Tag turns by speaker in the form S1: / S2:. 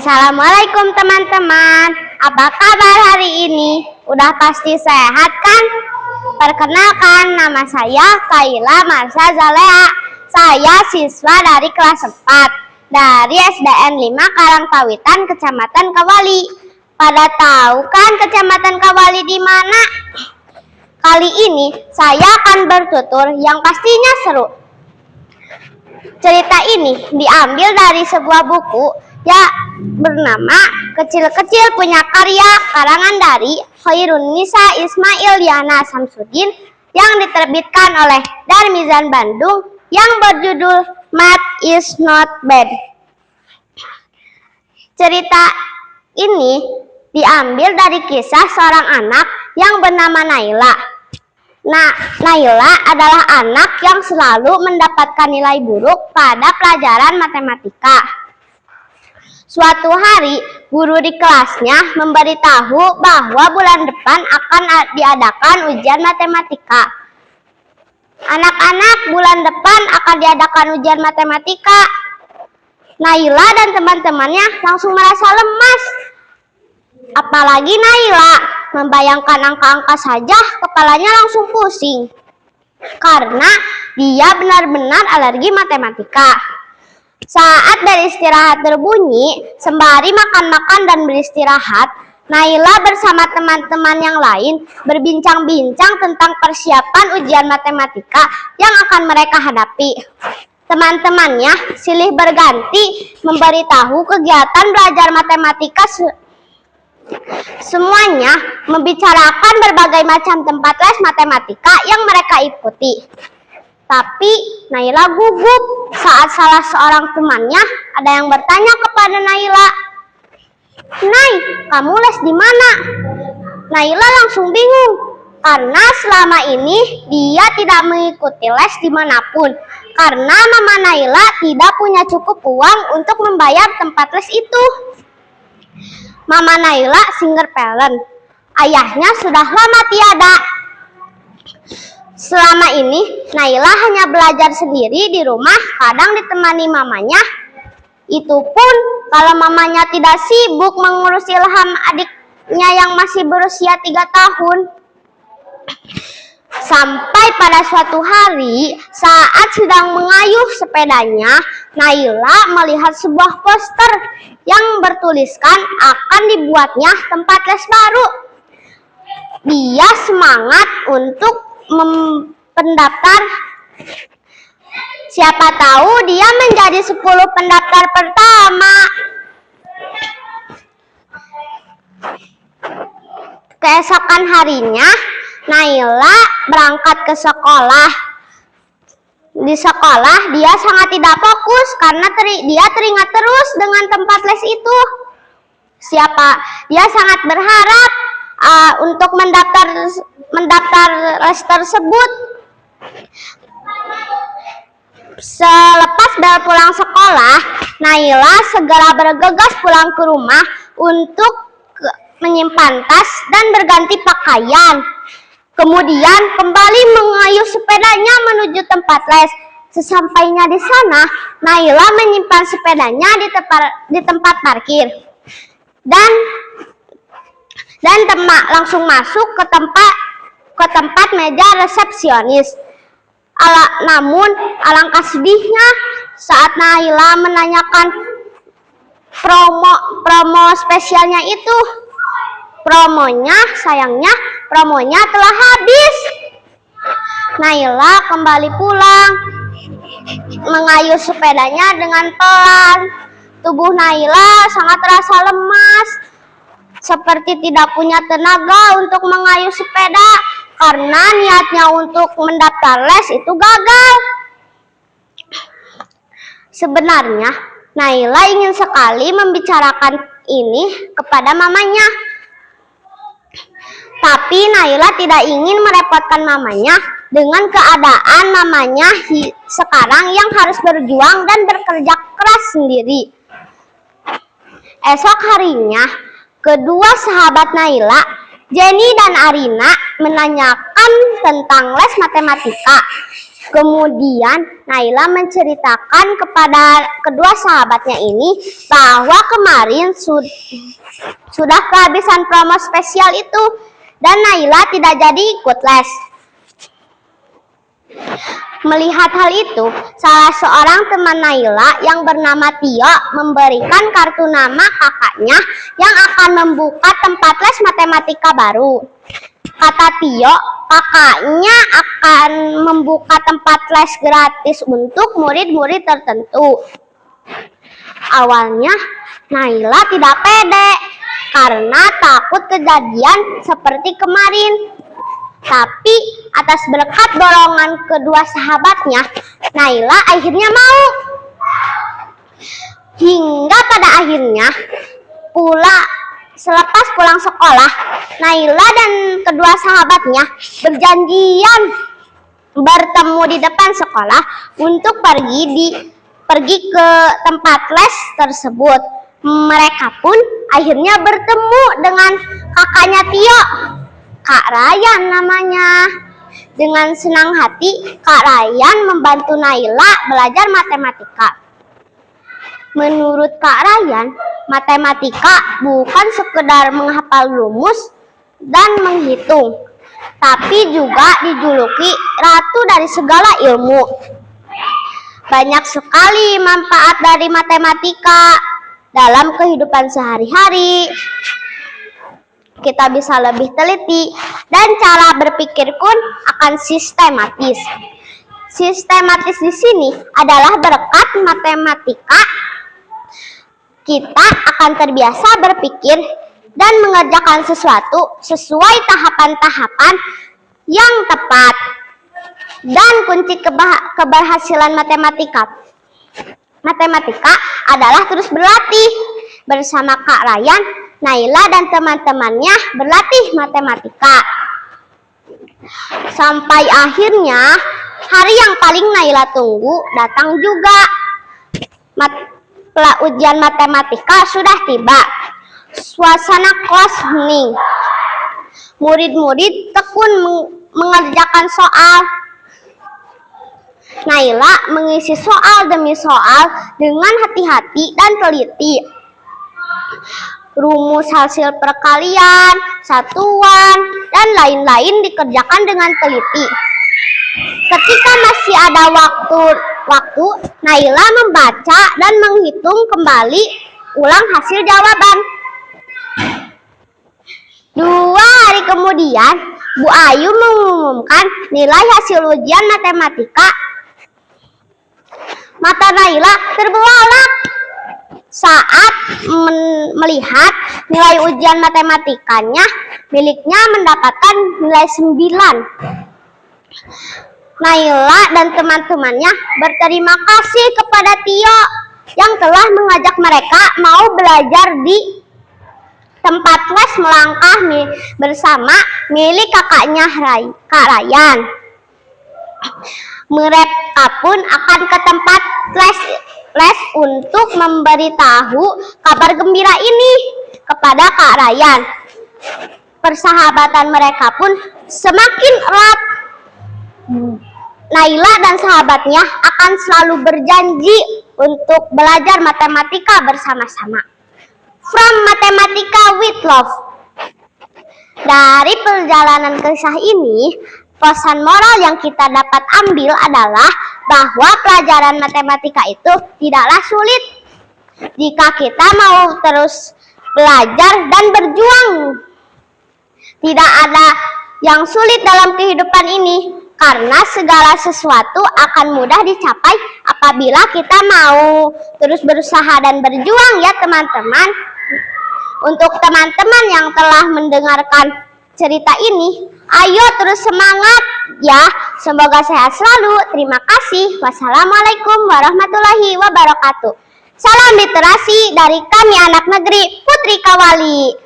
S1: Assalamualaikum teman-teman. Apa kabar hari ini? Udah pasti sehat kan? Perkenalkan, nama saya Kaila Marsha Zalea. Saya siswa dari kelas 4 dari SDN 5 Karangpawitan, Kecamatan Kawali. Pada tahu kan Kecamatan Kawali di mana? Kali ini saya akan bertutur yang pastinya seru. Cerita ini diambil dari sebuah buku ya bernama Kecil-Kecil Punya Karya karangan dari Khairunisa Ismail Diana Samsudin yang diterbitkan oleh Darmizan Bandung yang berjudul Math is Not Bad. Cerita ini diambil dari kisah seorang anak yang bernama Naila. Naila adalah anak yang selalu mendapatkan nilai buruk pada pelajaran matematika. Suatu hari, guru di kelasnya memberitahu bahwa bulan depan akan diadakan ujian matematika. Anak-anak, bulan depan akan diadakan ujian matematika. Naila dan teman-temannya langsung merasa lemas. Apalagi Naila membayangkan angka-angka saja, kepalanya langsung pusing. Karena dia benar-benar alergi matematika. Saat beristirahat berbunyi, sembari makan-makan dan beristirahat, Naila bersama teman-teman yang lain berbincang-bincang tentang persiapan ujian matematika yang akan mereka hadapi. Teman-temannya silih berganti memberitahu kegiatan belajar matematika. Semuanya membicarakan berbagai macam tempat les matematika yang mereka ikuti. Tapi Naila gugup saat salah seorang temannya ada yang bertanya kepada Naila, "Nay, kamu les di mana?" Naila langsung bingung karena selama ini dia tidak mengikuti les dimanapun karena mama Naila tidak punya cukup uang untuk membayar tempat les itu. Mama Naila single parent, ayahnya sudah lama tiada. Selama ini Naila hanya belajar sendiri di rumah, kadang ditemani mamanya. Itu pun kalau mamanya tidak sibuk mengurus Ilham, adiknya yang masih berusia 3 tahun. Sampai pada suatu hari saat sedang mengayuh sepedanya, Naila melihat sebuah poster yang bertuliskan akan dibuatnya tempat les baru. Dia semangat untuk pendaftar. Siapa tahu dia menjadi 10 pendaftar pertama. Keesokan harinya Naila berangkat ke sekolah. Di sekolah dia sangat tidak fokus karena dia teringat terus dengan tempat les itu. Dia sangat berharap untuk mendaftar les tersebut. Selepas pulang sekolah, Naila segera bergegas pulang ke rumah untuk menyimpan tas dan berganti pakaian. Kemudian kembali mengayuh sepedanya menuju tempat les. Sesampainya di sana, Naila menyimpan sepedanya di tempat parkir dan langsung masuk ke tempat meja resepsionis. Namun alangkah sedihnya saat Naila menanyakan promo spesialnya itu. Sayangnya promonya telah habis. Naila kembali pulang, mengayuh sepedanya dengan pelan. Tubuh Naila sangat terasa lemas, seperti tidak punya tenaga untuk mengayuh sepeda karena niatnya untuk mendaftar les itu gagal. Sebenarnya Naila ingin sekali membicarakan ini kepada mamanya. Tapi Naila tidak ingin merepotkan mamanya dengan keadaan mamanya sekarang yang harus berjuang dan bekerja keras sendiri. Esok harinya, kedua sahabat Naila, Jenny dan Arina, menanyakan tentang les matematika Kemudian Naila menceritakan kepada kedua sahabatnya ini bahwa kemarin sudah kehabisan promo spesial itu dan Naila tidak jadi ikut les. Melihat hal itu, salah seorang teman Naila yang bernama Tio memberikan kartu nama kakaknya yang akan membuka tempat les matematika baru. Kata Tio, kakaknya akan membuka tempat les gratis untuk murid-murid tertentu. Awalnya Naila tidak pede karena takut kejadian seperti kemarin. Tapi atas berkat dorongan kedua sahabatnya, Naila akhirnya mau. Hingga pada akhirnya selepas pulang sekolah, Naila dan kedua sahabatnya berjanjian bertemu di depan sekolah untuk pergi ke tempat les tersebut. Mereka pun akhirnya bertemu dengan kakaknya Tio, Kak Rayan namanya. Dengan senang hati, Kak Rayan membantu Naila belajar matematika. Menurut Kak Rayan, matematika bukan sekedar menghafal rumus dan menghitung, tapi juga dijuluki ratu dari segala ilmu. Banyak sekali manfaat dari matematika dalam kehidupan sehari-hari. Kita bisa lebih teliti dan cara berpikir pun akan sistematis. Sistematis di sini adalah berkat matematika kita akan terbiasa berpikir dan mengerjakan sesuatu sesuai tahapan-tahapan yang tepat. Dan kunci keberhasilan matematika adalah terus berlatih. Bersama Kak Rayan, Naila dan teman-temannya berlatih matematika. Sampai akhirnya hari yang paling Naila tunggu datang juga. Ujian matematika sudah tiba. Suasana kelas hening. Murid-murid tekun mengerjakan soal. Naila mengisi soal demi soal dengan hati-hati dan teliti. Rumus hasil perkalian, satuan, dan lain-lain dikerjakan dengan teliti. Ketika masih ada waktu, Naila membaca dan menghitung kembali ulang hasil jawaban. 2 hari kemudian, Bu Ayu mengumumkan nilai hasil ujian matematika. Mata Naila terbelalak saat melihat nilai ujian matematikanya miliknya mendapatkan nilai 9. Naila dan teman-temannya berterima kasih kepada Tio yang telah mengajak mereka mau belajar di tempat les melangkah bersama milik kakaknya Kak Rayan. Mereka pun akan ke tempat les untuk memberitahu kabar gembira ini kepada Kak Rayan. Persahabatan mereka pun semakin erat. Naila dan sahabatnya akan selalu berjanji untuk belajar matematika bersama-sama. From Matematika with Love. Dari perjalanan kisah ini, pesan moral yang kita dapat ambil adalah bahwa pelajaran matematika itu tidaklah sulit jika kita mau terus belajar dan berjuang. Tidak ada yang sulit dalam kehidupan ini, karena segala sesuatu akan mudah dicapai apabila kita mau terus berusaha dan berjuang ya teman-teman. Untuk teman-teman yang telah mendengarkan cerita ini, ayo terus semangat ya. Semoga sehat selalu. Terima kasih. Wassalamualaikum warahmatullahi wabarakatuh. Salam literasi dari kami anak negeri Putri Kawali.